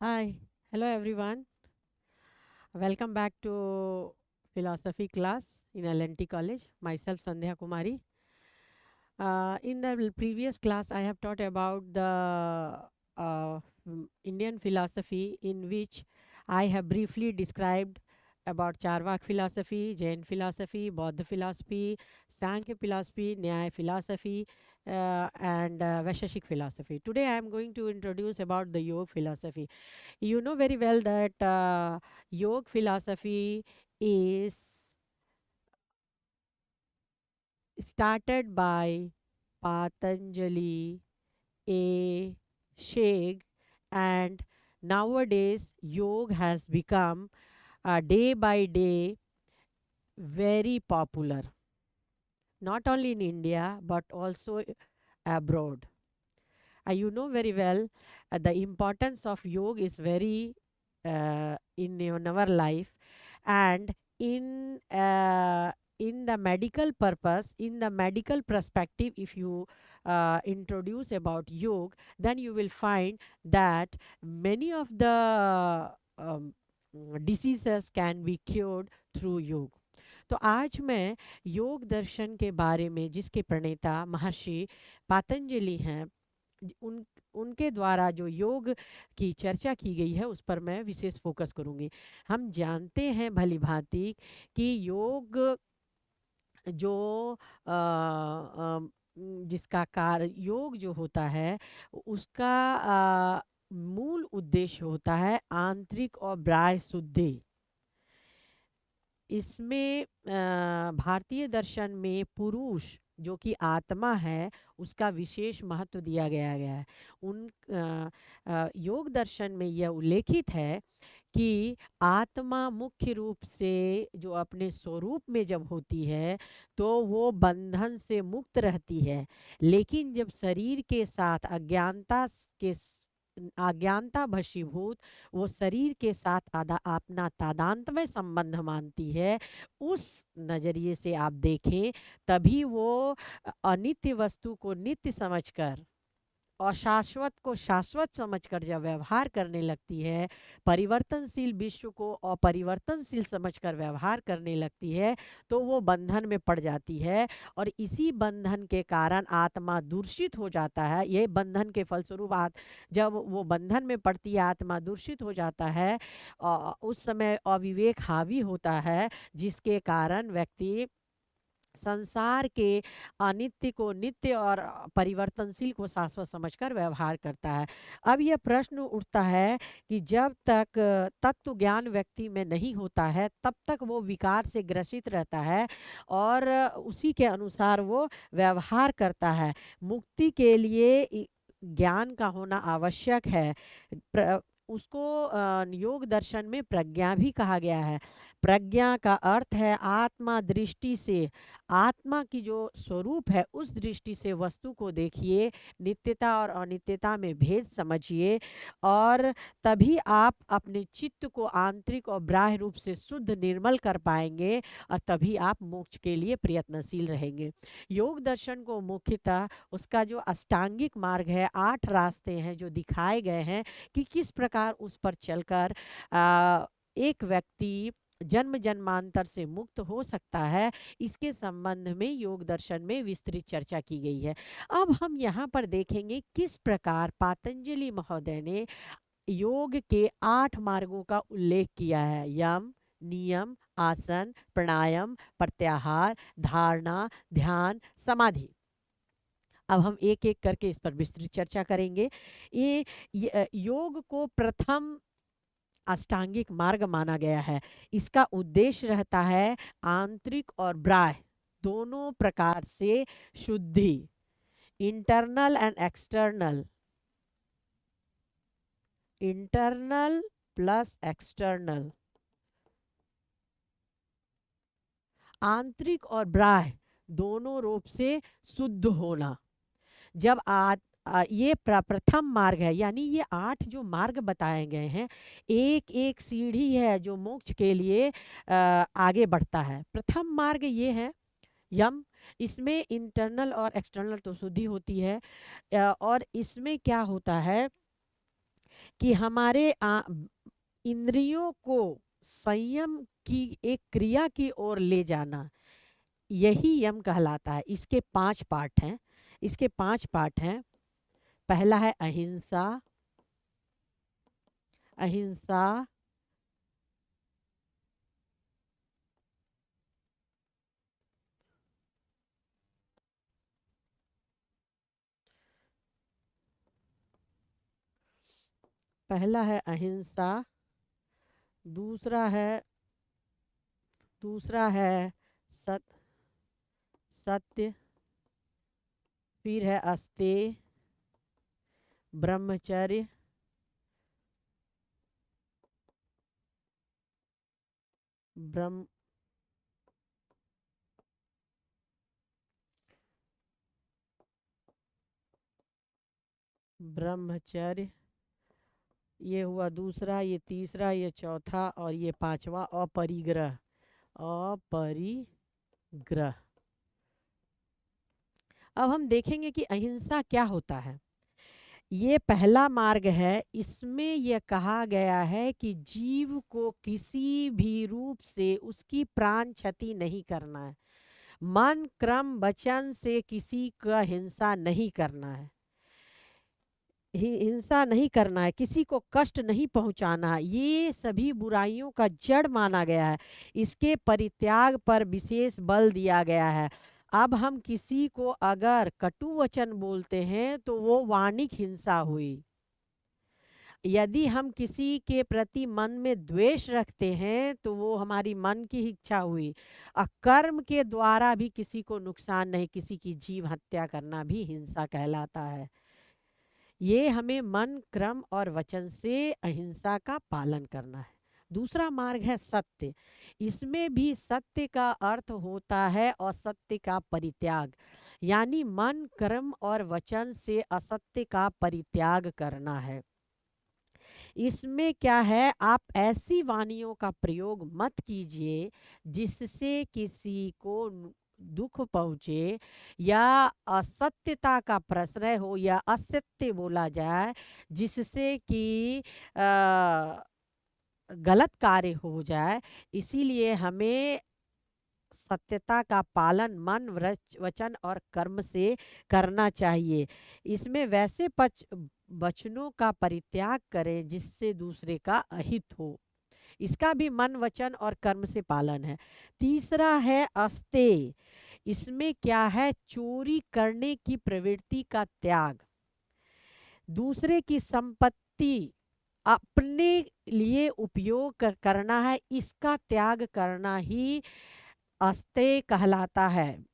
Hi, hello everyone. Welcome back to philosophy class in LNT College. Myself Sandhya Kumari. In the previous class, I have taught about the Indian philosophy, in which I have briefly described about Charvak philosophy, Jain philosophy, Bauddha philosophy, Sankhya philosophy, Nyaya philosophy, and Vaisheshik philosophy. Today, I am going to introduce about the Yoga philosophy. You know very well that Yoga philosophy is started by Patanjali, a sheikh, and nowadays yoga has become day by day very popular, not only in India but also abroad. You know very well the importance of yoga is very in our life, and in the medical purpose, in the medical perspective, if you introduce about yoga, then you will find that many of the diseases can be cured through yoga. तो आज मैं योग दर्शन के बारे में, जिसके प्रणेता महर्षि पातंजलि हैं, उन उनके द्वारा जो योग की चर्चा की गई है, उस पर मैं विशेष फोकस करूंगी। हम जानते हैं भली भांति कि योग जो जिसका कार्य योग जो होता है, उसका मूल उद्देश्य होता है आंतरिक और बाह्य शुद्धि। इसमें भारतीय दर्शन में पुरुष जो कि आत्मा है, उसका विशेष महत्व दिया गया है। योग दर्शन में यह उल्लेखित है कि आत्मा मुख्य रूप से जो अपने स्वरूप में जब होती है, तो वो बंधन से मुक्त रहती है, लेकिन जब शरीर के साथ अज्ञानता भशीभूत वो शरीर के साथ अपना तादात्म्य संबंध मानती है, उस नज़रिए से आप देखें, तभी वो अनित्य वस्तु को नित्य समझकर और शाश्वत को शाश्वत समझकर जब व्यवहार करने लगती है, परिवर्तनशील विश्व को अपरिवर्तनशील समझकर व्यवहार करने लगती है, तो वो बंधन में पड़ जाती है, और इसी बंधन के कारण आत्मा दूषित हो जाता है। ये बंधन के फलस्वरूप जब वो बंधन में पड़ती है, आत्मा दूषित हो जाता है, उस समय अविवेक हावी होता है, जिसके कारण व्यक्ति संसार के अनित्य को नित्य और परिवर्तनशील को शाश्वत समझकर व्यवहार करता है। अब यह प्रश्न उठता है कि जब तक तत्व ज्ञान व्यक्ति में नहीं होता है, तब तक वो विकार से ग्रसित रहता है और उसी के अनुसार वो व्यवहार करता है। मुक्ति के लिए ज्ञान का होना आवश्यक है। उसको योग दर्शन में प्रज्ञा भी कहा गया है। प्रज्ञा का अर्थ है आत्मा दृष्टि से, आत्मा की जो स्वरूप है उस दृष्टि से वस्तु को देखिए, नित्यता और अनित्यता में भेद समझिए, और तभी आप अपने चित्त को आंतरिक और बाह्य रूप से शुद्ध निर्मल कर पाएंगे, और तभी आप मोक्ष के लिए प्रयत्नशील रहेंगे। योग दर्शन को मुख्यतः उसका जो अष्टांगिक मार्ग है, 8 रास्ते हैं जो दिखाए गए हैं कि किस प्रकार उस पर चलकर एक व्यक्ति जन्म जन्मांतर से मुक्त हो सकता है, इसके संबंध में योग दर्शन में विस्तृत चर्चा की गई है। अब हम यहाँ पर देखेंगे किस प्रकार पातंजलि महोदय ने योग के 8 मार्गों का उल्लेख किया है। यम, नियम, आसन, प्राणायाम, प्रत्याहार, धारणा, ध्यान, समाधि। अब हम एक एक करके इस पर विस्तृत चर्चा करेंगे। ये योग को प्रथम अष्टांगिक मार्ग माना गया है। इसका उद्देश्य रहता है आंतरिक और बाह्य दोनों प्रकार से शुद्धि, internal and external, internal plus external, आंतरिक और बाह्य दोनों रूप से शुद्ध होना। जब ये प्रथम मार्ग है, यानी ये 8 जो मार्ग बताए गए हैं, एक एक सीढ़ी है जो मोक्ष के लिए आगे बढ़ता है। प्रथम मार्ग ये है यम। इसमें इंटरनल और एक्सटर्नल तो शुद्धि होती है, और इसमें क्या होता है कि हमारे इंद्रियों को संयम की एक क्रिया की ओर ले जाना, यही यम कहलाता है। इसके 5 पार्ट हैं। इसके 5 पार्ट हैं। पहला है अहिंसा। अहिंसा, पहला है अहिंसा। दूसरा है दूसरा है सत सत्य। फिर है अस्तेय, ब्रह्मचर्य, ब्रह्म ब्रह्मचर्य, ये हुआ दूसरा, ये तीसरा, ये चौथा और ये पांचवा अपरिग्रह। अपरिग्रह। अब हम देखेंगे कि अहिंसा क्या होता है। ये पहला मार्ग है। इसमें यह कहा गया है कि जीव को किसी भी रूप से उसकी प्राण क्षति नहीं करना है। मन क्रम वचन से किसी का हिंसा नहीं करना है। हिंसा नहीं करना है, किसी को कष्ट नहीं पहुंचाना है। ये सभी बुराइयों का जड़ माना गया है। इसके परित्याग पर विशेष बल दिया गया है। अब हम किसी को अगर कटु वचन बोलते हैं तो वो वाणिक हिंसा हुई। यदि हम किसी के प्रति मन में द्वेष रखते हैं तो वो हमारी मन की इच्छा हुई। कर्म के द्वारा भी किसी को नुकसान नहीं, किसी की जीव हत्या करना भी हिंसा कहलाता है। ये हमें मन क्रम और वचन से अहिंसा का पालन करना है। दूसरा मार्ग है सत्य। इसमें भी सत्य का अर्थ होता है असत्य का परित्याग, यानी मन कर्म और वचन से असत्य का परित्याग करना है। इसमें क्या है, आप ऐसी वाणियों का प्रयोग मत कीजिए जिससे किसी को दुख पहुंचे या असत्यता का प्रश्रय हो या असत्य बोला जाए जिससे कि गलत कार्य हो जाए। इसीलिए हमें सत्यता का पालन मन वचन और कर्म से करना चाहिए। इसमें वैसे वचनों का परित्याग करें जिससे दूसरे का अहित हो। इसका भी मन वचन और कर्म से पालन है। तीसरा है अस्तेय। इसमें क्या है, चोरी करने की प्रवृत्ति का त्याग। दूसरे की संपत्ति अपने लिए उपयोग करना है, इसका त्याग करना ही अस्तेय कहलाता है।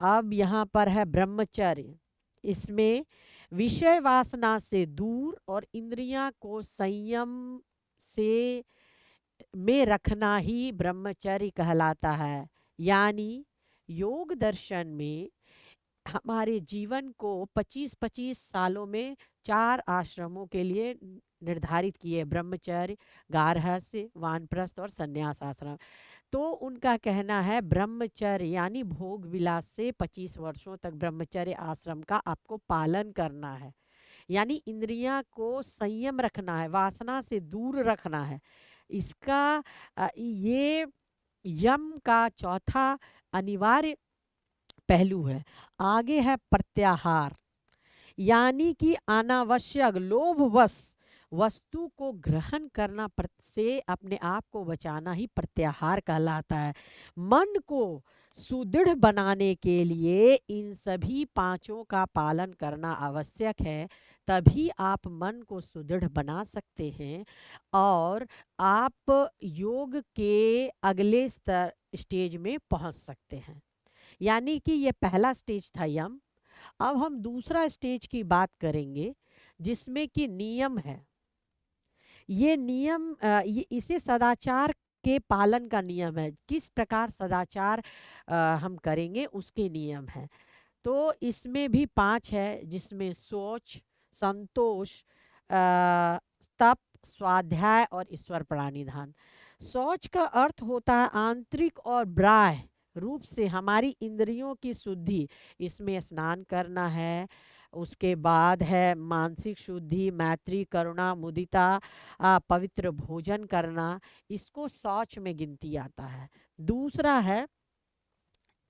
अब यहाँ पर है ब्रह्मचर्य। इसमें विषय वासना से दूर और इंद्रियां को संयम से में रखना ही ब्रह्मचर्य कहलाता है। यानी योग दर्शन में हमारे जीवन को 25-25 सालों में 4 आश्रमों के लिए निर्धारित किए, ब्रह्मचर्य, गार्हस्थ्य, वानप्रस्थ और संन्यास आश्रम। तो उनका कहना है ब्रह्मचर्य यानी भोग विलास से 25 वर्षों तक ब्रह्मचर्य आश्रम का आपको पालन करना है। यानी इंद्रियां को संयम रखना है, वासना से दूर रखना है। इसका ये यम का चौथा अनिवार्य पहलू है। आगे है प्रत्याहार, यानी कि अनावश्यक लोभवश वस्तु को ग्रहण करना से अपने आप को बचाना ही प्रत्याहार कहलाता है। मन को सुदृढ़ बनाने के लिए इन सभी पांचों का पालन करना आवश्यक है। तभी आप मन को सुदृढ़ बना सकते हैं और आप योग के अगले स्टेज में पहुंच सकते हैं। यानी कि ये पहला स्टेज था यम। अब हम दूसरा स्टेज की बात करेंगे जिसमें कि नियम है। ये नियम इसे सदाचार के पालन का नियम है। किस प्रकार सदाचार हम करेंगे उसके नियम है। तो इसमें भी 5 है, जिसमें सोच, संतोष, तप, स्वाध्याय और ईश्वर प्रणिधान। सोच का अर्थ होता है आंतरिक और बाह्य रूप से हमारी इंद्रियों की शुद्धि। इसमें स्नान करना है, उसके बाद है मानसिक शुद्धि, मैत्री, करुणा, मुदिता, पवित्र भोजन करना, इसको शौच में गिनती आता है। दूसरा है,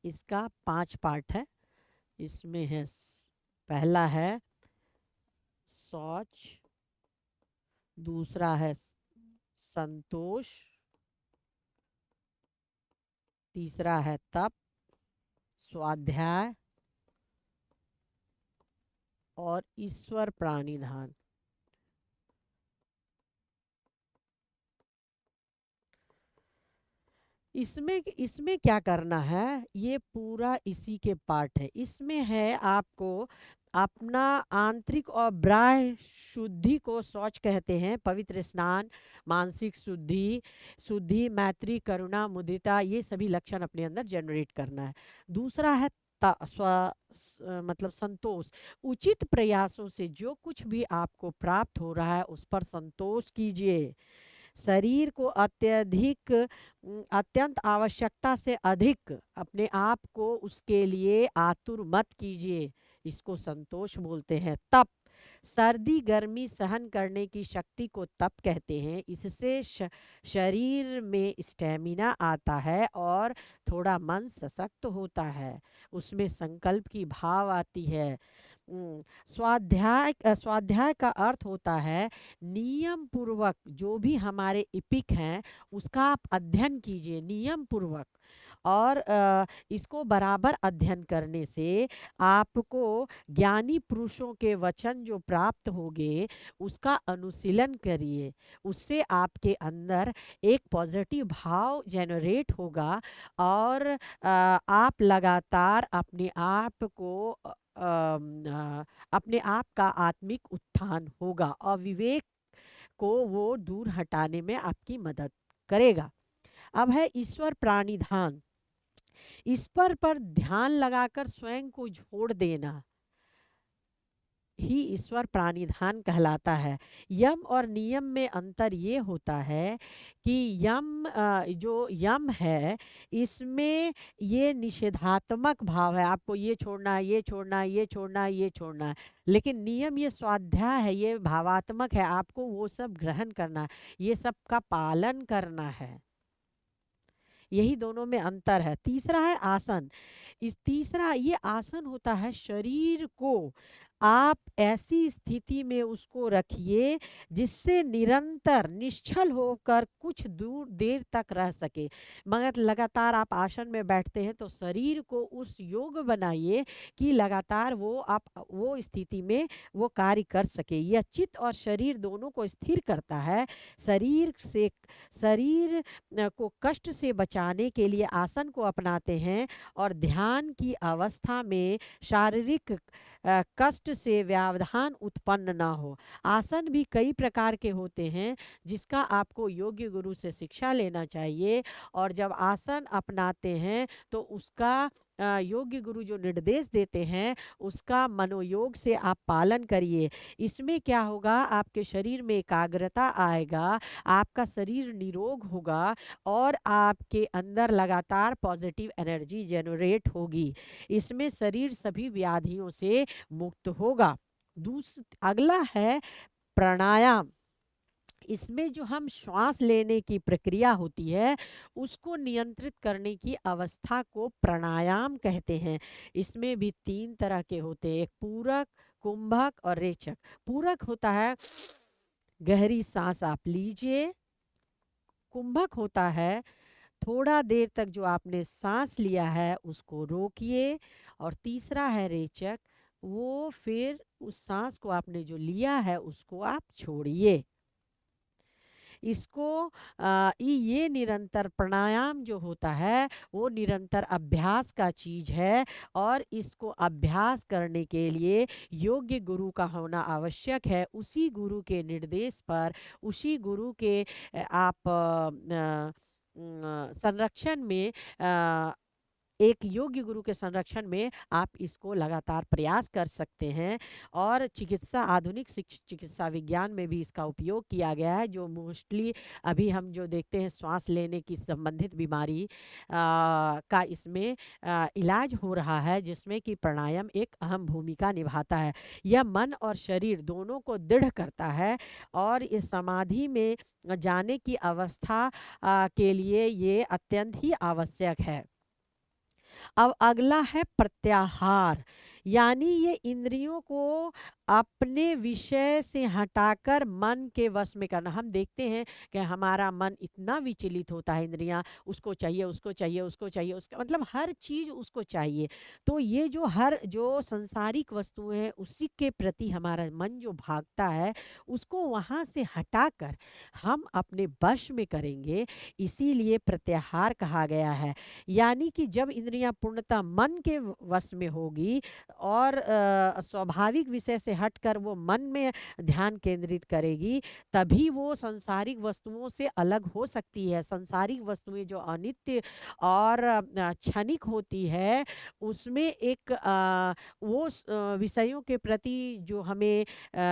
इसका 5 पार्ट है। इसमें है पहला है शौच, दूसरा है संतोष, तीसरा है तप, स्वाध्याय और ईश्वर प्राणिधान। इसमें इसमें क्या करना है, ये पूरा इसी के पार्ट है। इसमें है आपको अपना आंतरिक और बाह्य शुद्धि को शौच कहते हैं, पवित्र स्नान, मानसिक शुद्धि शुद्धि मैत्री, करुणा, मुदिता, ये सभी लक्षण अपने अंदर जनरेट करना है। दूसरा है मतलब संतोष। उचित प्रयासों से जो कुछ भी आपको प्राप्त हो रहा है उस पर संतोष कीजिए। शरीर को अत्यंत आवश्यकता से अधिक अपने आप को उसके लिए आतुर मत कीजिए, इसको संतोष बोलते हैं। तप, सर्दी गर्मी सहन करने की शक्ति को तप कहते हैं। इससे शरीर में स्टेमिना आता है और थोड़ा मन सशक्त होता है, उसमें संकल्प की भाव आती है। स्वाध्याय का अर्थ होता है नियम पूर्वक जो भी हमारे इपिक हैं उसका आप अध्ययन कीजिए नियम पूर्वक, और इसको बराबर अध्ययन करने से आपको ज्ञानी पुरुषों के वचन जो प्राप्त होंगे उसका अनुशीलन करिए, उससे आपके अंदर एक पॉजिटिव भाव जनरेट होगा और आप लगातार अपने आप को अपने आप का आत्मिक उत्थान होगा और विवेक को वो दूर हटाने में आपकी मदद करेगा। अब है ईश्वर प्राणिधान। ईश्वर पर ध्यान लगाकर स्वयं को छोड़ देना ही ईश्वर प्राणिधान कहलाता है। यम और नियम में अंतर ये होता है कि जो यम है इसमें ये निषेधात्मक भाव है, आपको ये छोड़ना है, ये छोड़ना है, ये छोड़ना है, ये छोड़ना है। लेकिन नियम ये स्वाध्याय है, ये भावात्मक है, आपको वो सब ग्रहण करना है, ये सब का पालन करना है। यही दोनों में अंतर है। तीसरा है आसन। इस तीसरा ये आसन होता है शरीर को आप ऐसी स्थिति में उसको रखिए जिससे निरंतर निश्चल होकर कुछ दूर देर तक रह सके। मगर लगातार आप आसन में बैठते हैं तो शरीर को उस योग बनाइए कि लगातार आप वो स्थिति में वो कार्य कर सके। यह चित्त और शरीर दोनों को स्थिर करता है। शरीर को कष्ट से बचाने के लिए आसन को अपनाते हैं और ध्यान की अवस्था में शारीरिक कष्ट से व्यवधान उत्पन्न ना हो। आसन भी कई प्रकार के होते हैं जिसका आपको योग्य गुरु से शिक्षा लेना चाहिए, और जब आसन अपनाते हैं तो उसका योग्य गुरु जो निर्देश देते हैं उसका मनोयोग से आप पालन करिए। इसमें क्या होगा, आपके शरीर में एकाग्रता आएगा, आपका शरीर निरोग होगा और आपके अंदर लगातार पॉजिटिव एनर्जी जनरेट होगी। इसमें शरीर सभी व्याधियों से मुक्त होगा। अगला है प्राणायाम। इसमें जो हम श्वास लेने की प्रक्रिया होती है उसको नियंत्रित करने की अवस्था को प्राणायाम कहते हैं। इसमें भी 3 तरह के होते हैं, एक पूरक, कुंभक और रेचक। पूरक होता है गहरी सांस आप लीजिए। कुंभक होता है थोड़ा देर तक जो आपने सांस लिया है उसको रोकिए। और तीसरा है रेचक, वो फिर उस सांस को आपने जो लिया है उसको आप छोड़िए। इसको ये निरंतर प्राणायाम जो होता है वो निरंतर अभ्यास का चीज है, और इसको अभ्यास करने के लिए योग्य गुरु का होना आवश्यक है। उसी गुरु के निर्देश पर, उसी गुरु के आप संरक्षण में एक योग्य गुरु के संरक्षण में आप इसको लगातार प्रयास कर सकते हैं। और चिकित्सा, आधुनिक चिकित्सा विज्ञान में भी इसका उपयोग किया गया है, जो मोस्टली अभी हम जो देखते हैं श्वास लेने की संबंधित बीमारी का इसमें इलाज हो रहा है, जिसमें कि प्राणायाम एक अहम भूमिका निभाता है। यह मन और शरीर दोनों को दृढ़ करता है और इस समाधि में जाने की अवस्था के लिए ये अत्यंत ही आवश्यक है। अब अगला है प्रत्याहार, यानी ये इंद्रियों को अपने विषय से हटाकर मन के वश में करना। हम देखते हैं कि हमारा मन इतना विचलित होता है, इंद्रियां उसको चाहिए, उसको चाहिए, उसको चाहिए, उसका मतलब हर चीज उसको चाहिए। तो ये जो संसारिक वस्तुएं हैं उसी के प्रति हमारा मन जो भागता है, उसको वहां से हटाकर हम अपने वश में करेंगे, इसीलिए प्रत्याहार कहा गया है। यानी कि जब इंद्रियां पूर्णतः मन के वश में होगी और स्वाभाविक विषय से हटकर वो मन में ध्यान केंद्रित करेगी, तभी वो सांसारिक वस्तुओं से अलग हो सकती है। सांसारिक वस्तुएं जो अनित्य और क्षणिक होती है, उसमें एक विषयों के प्रति जो हमें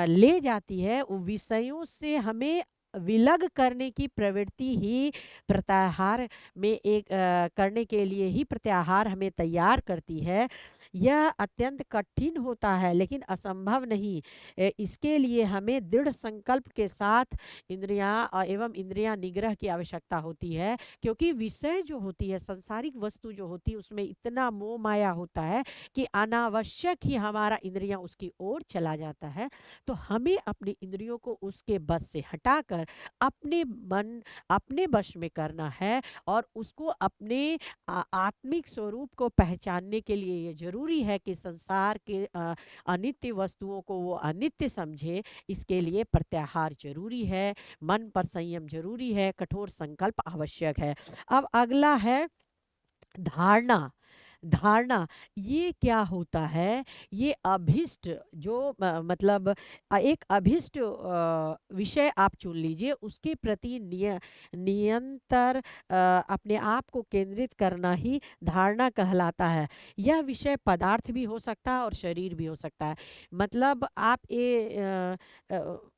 ले जाती है, वो विषयों से हमें विलग करने की प्रवृत्ति ही प्रत्याहार में करने के लिए ही प्रत्याहार हमें तैयार करती है। यह अत्यंत कठिन होता है लेकिन असंभव नहीं। इसके लिए हमें दृढ़ संकल्प के साथ एवं इंद्रियां निग्रह की आवश्यकता होती है, क्योंकि विषय जो होती है, सांसारिक वस्तु जो होती है, उसमें इतना मोह माया होता है कि अनावश्यक ही हमारा इंद्रियां उसकी ओर चला जाता है। तो हमें अपनी इंद्रियों को उसके बस से हटाकर अपने वश में करना है और उसको अपने आत्मिक स्वरूप को पहचानने के लिए ये जरूरी है कि संसार के अनित्य वस्तुओं को वो अनित्य समझे। इसके लिए प्रत्याहार जरूरी है, मन पर संयम जरूरी है, कठोर संकल्प आवश्यक है। अब अगला है धारणा। धारणा ये क्या होता है? ये अभिष्ट जो मतलब एक अभिष्ट विषय आप चुन लीजिए, उसके प्रति निरंतर अपने आप को केंद्रित करना ही धारणा कहलाता है। यह विषय पदार्थ भी हो सकता है और शरीर भी हो सकता है। मतलब आप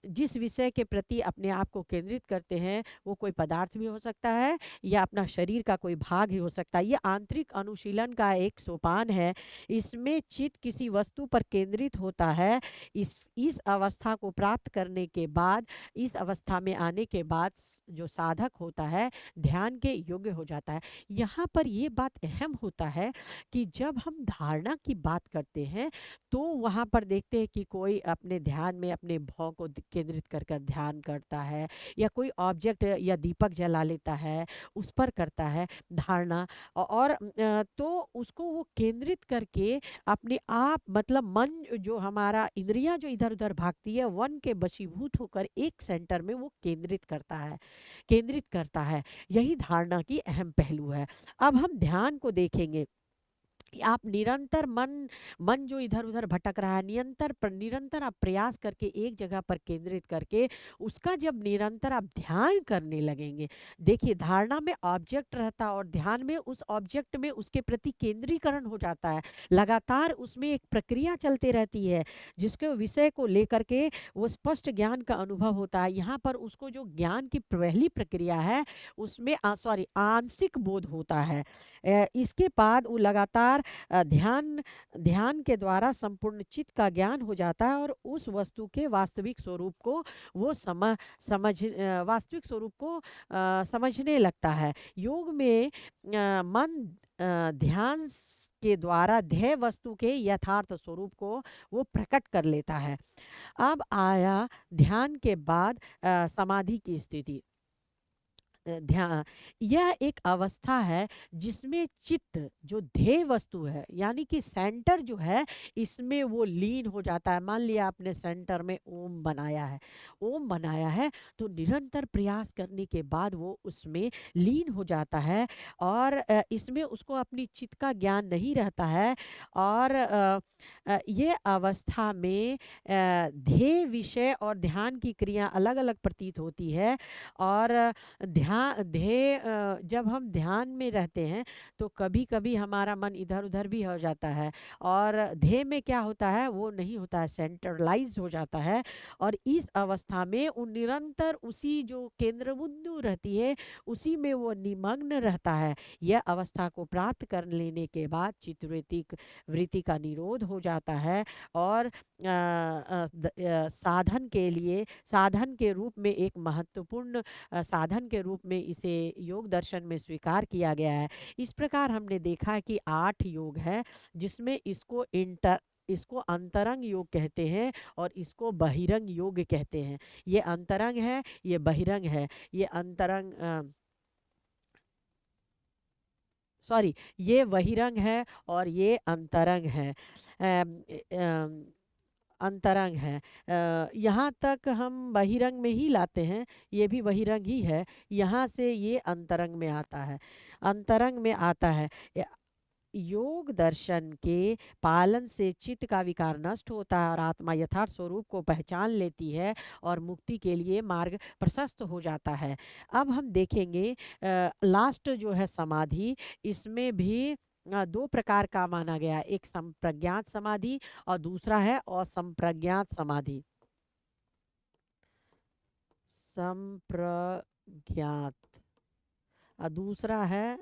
जिस विषय के प्रति अपने आप को केंद्रित करते हैं, वो कोई पदार्थ भी हो सकता है या अपना शरीर का कोई भाग ही हो सकता है। ये आंतरिक अनुशीलन का एक सोपान है। इसमें चित्त किसी वस्तु पर केंद्रित होता है। इस अवस्था को प्राप्त करने के बाद, इस अवस्था में आने के बाद जो साधक होता है ध्यान के योग्य हो जाता है। यहाँ पर ये बात अहम होता है कि जब हम धारणा की बात करते हैं तो वहाँ पर देखते हैं कि कोई अपने ध्यान में अपने भाव को केंद्रित कर कर ध्यान करता है, या कोई ऑब्जेक्ट या दीपक जला लेता है, उस पर करता है धारणा। और तो उसको वो केंद्रित करके अपने आप, मतलब मन जो हमारा इंद्रियां जो इधर उधर भागती है, मन के वशीभूत होकर एक सेंटर में वो केंद्रित करता है। यही धारणा की अहम पहलू है। अब हम ध्यान को देखेंगे। आप निरंतर मन जो इधर उधर भटक रहा है, निरंतर आप प्रयास करके एक जगह पर केंद्रित करके उसका जब निरंतर आप ध्यान करने लगेंगे, देखिए धारणा में ऑब्जेक्ट रहता और ध्यान में उस ऑब्जेक्ट में उसके प्रति केंद्रीकरण हो जाता है। लगातार उसमें एक प्रक्रिया चलते रहती है जिसके विषय को लेकर के वो स्पष्ट ज्ञान का अनुभव होता है। यहाँ पर उसको जो ज्ञान की पहली प्रक्रिया है उसमें आंशिक बोध होता है। इसके बाद वो लगातार ध्यान ध्यान के द्वारा संपूर्ण चित्त का ज्ञान हो जाता है और उस वस्तु के वास्तविक स्वरूप को वो वास्तविक स्वरूप को समझने लगता है। योग में मन ध्यान के द्वारा ध्येय वस्तु के यथार्थ स्वरूप को वो प्रकट कर लेता है। अब आया ध्यान के बाद समाधि की स्थिति। ध्यान यह एक अवस्था है जिसमें चित्त जो ध्येय वस्तु है, यानी कि सेंटर जो है, इसमें वो लीन हो जाता है। मान लिया आपने सेंटर में ओम बनाया है तो निरंतर प्रयास करने के बाद वो उसमें लीन हो जाता है और इसमें उसको अपनी चित्त का ज्ञान नहीं रहता है। और ये अवस्था में ध्येय विषय और ध्यान की क्रिया अलग अलग प्रतीत होती है और ध्यान जब हम ध्यान में रहते हैं तो कभी कभी हमारा मन इधर उधर भी हो जाता है, और ध्येय में क्या होता है वो नहीं होता है, सेंट्रलाइज हो जाता है। और इस अवस्था में वो निरंतर उसी जो केंद्र बिंदु रहती है उसी में वो निमग्न रहता है। यह अवस्था को प्राप्त कर लेने के बाद चित्तवृत्ति वृत्ति का निरोध हो जाता है, और साधन के लिए, साधन के रूप में एक महत्वपूर्ण साधन के रूप में इसे योग दर्शन में स्वीकार किया गया है। इस प्रकार हमने देखा है कि 8 योग है, जिसमें इसको अंतरंग योग कहते हैं और इसको बहिरंग योग कहते हैं। ये अंतरंग है, ये बहिरंग है। ये अंतरंग सॉरी, ये बहिरंग है और ये अंतरंग है। अम, अम, अंतरंग है। यहाँ तक हम बहिरंग में ही लाते हैं, ये भी बहिरंग ही है। यहाँ से ये अंतरंग में आता है, अंतरंग में आता है। योग दर्शन के पालन से चित्त का विकार नष्ट होता है और आत्मा यथार्थ स्वरूप को पहचान लेती है और मुक्ति के लिए मार्ग प्रशस्त हो जाता है। अब हम देखेंगे लास्ट जो है समाधि, इसमें भी दो प्रकार का माना गया है। एक संप्रज्ञात समाधि और दूसरा है असंप्रज्ञात समाधि। संप्रज्ञात और दूसरा है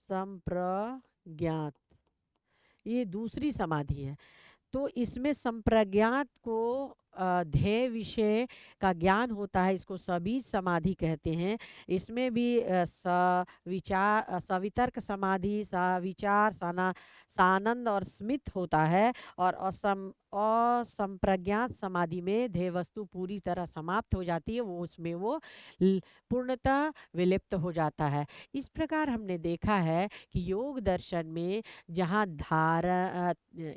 संप्रज्ञात। ये दूसरी समाधि है। तो इसमें संप्रज्ञात को ध्येय विषय का ज्ञान होता है, इसको सबीज समाधि कहते हैं। इसमें भी सविचार, सवितर्क समाधि, सविचार, सानंद और स्मित होता है। और असंप्रज्ञात समाधि में ध्येय वस्तु पूरी तरह समाप्त हो जाती है, वो उसमें वो पूर्णतः विलिप्त हो जाता है। इस प्रकार हमने देखा है कि योग दर्शन में जहाँ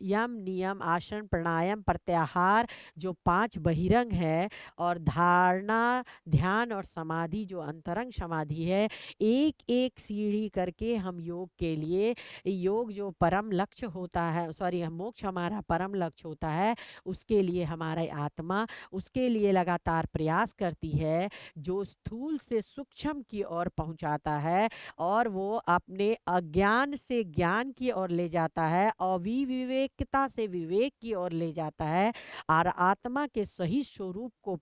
यम नियम आसन प्राणायाम प्रत्याहार जो 5 बहिरंग है, और धारणा ध्यान और समाधि जो अंतरंग समाधि है, एक एक सीढ़ी करके हम योग के लिए, योग जो परम लक्ष्य होता है, सॉरी मोक्ष हमारा परम लक्ष्य होता है, उसके लिए हमारा आत्मा उसके लिए लगातार प्रयास करती है, जो स्थूल से सूक्ष्म की ओर पहुंचाता है और वो अपने अज्ञान से ज्ञान की ओर ले जाता है, अविवेकता से विवेक की ओर ले जाता है, और आत्मा के सही स्वरूप को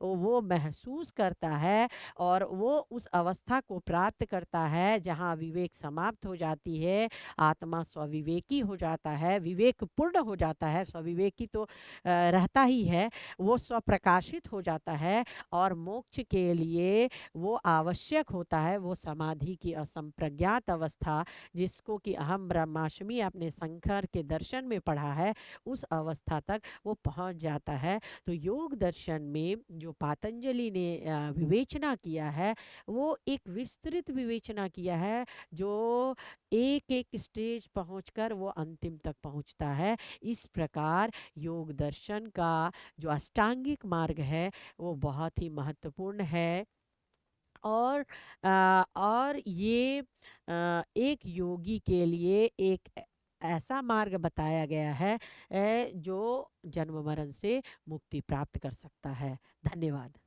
वो महसूस करता है, और वो उस अवस्था को प्राप्त करता है जहाँ विवेक समाप्त हो जाती है, आत्मा स्वविवेकी हो जाता है, विवेक पूर्ण हो जाता है। स्वविवेकी तो रहता ही है, वो स्वप्रकाशित हो जाता है, और मोक्ष के लिए वो आवश्यक होता है वो समाधि की असंप्रज्ञात अवस्था, जिसको कि अहम ब्रह्मास्मि आपने शंकर के दर्शन में पढ़ा है, उस अवस्था तक वो पहुंच जाता है। तो योग दर्शन में जो पातंजलि ने विवेचना किया है, वो एक विस्तृत विवेचना किया है, जो एक एक स्टेज पहुंचकर वो अंतिम तक पहुंचता है। इस प्रकार योग दर्शन का जो अष्टांगिक मार्ग है वो बहुत ही महत्वपूर्ण है। और ये एक योगी के लिए एक ऐसा मार्ग बताया गया है जो जन्म मरण से मुक्ति प्राप्त कर सकता है। धन्यवाद।